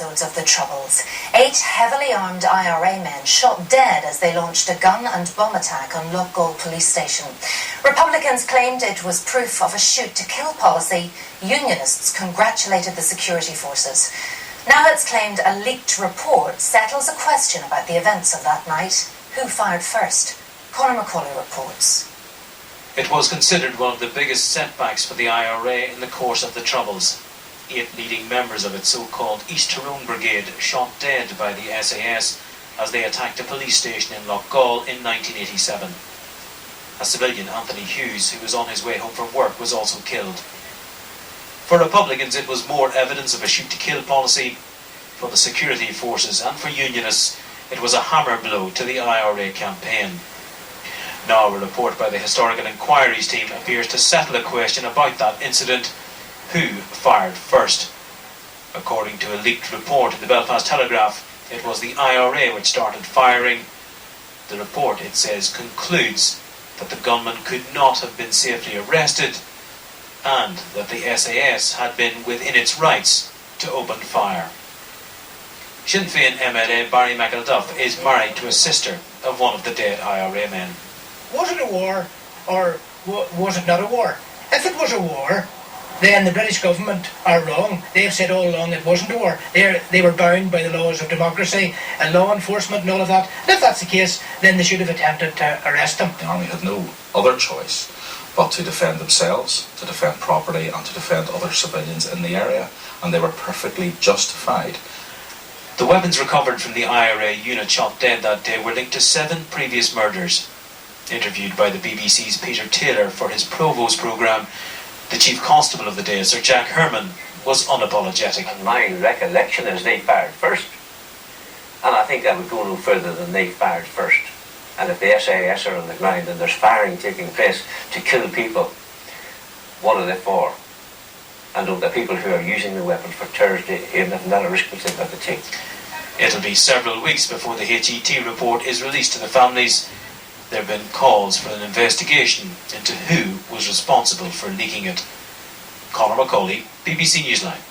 episodes of the Troubles. 8 heavily armed IRA men shot dead as they launched a gun and bomb attack on Loughgall police station. Republicans claimed it was proof of a shoot-to-kill policy. Unionists congratulated the security forces. Now it's claimed a leaked report settles a question about the events of that night. Who fired first? Conor Macaulay reports. It was considered one of the biggest setbacks for the IRA in the course of the Troubles. 8 leading members of its so-called East Tyrone Brigade shot dead by the SAS as they attacked a police station in Loughgall in 1987. A civilian, Anthony Hughes, who was on his way home from work, was also killed. For Republicans, it was more evidence of a shoot-to-kill policy. For the security forces and for unionists, it was a hammer blow to the IRA campaign. Now a report by the Historical Inquiries team appears to settle a question about that incident. Who fired first? According to a leaked report in the Belfast Telegraph, it was the IRA which started firing. The report, it says, concludes that the gunman could not have been safely arrested and that the SAS had been within its rights to open fire. Sinn Fein MLA Barry McElduff is married to a sister of one of the dead IRA men. Was it a war or was it not a war? If it was a war, then the British government are wrong. They've said all along it wasn't a war. They were bound by the laws of democracy and law enforcement and all of that. And if that's the case, then they should have attempted to arrest them. The army had no other choice but to defend themselves, to defend property and to defend other civilians in the area. And they were perfectly justified. The weapons recovered from the IRA unit shot dead that day were linked to 7 previous murders. Interviewed by the BBC's Peter Taylor for his Provo's programme, the Chief Constable of the day, Sir Jack Herman, was unapologetic. And my recollection is they fired first. And I think I would go no further than they fired first. And if the SAS are on the ground and there's firing taking place to kill people, what are they for? And the people who are using the weapons for terrorist aim at not a risk which they've got to take. It'll be several weeks before the HET report is released to the families. There have been calls for an investigation into who was responsible for leaking it. Conor Macaulay, BBC Newsline.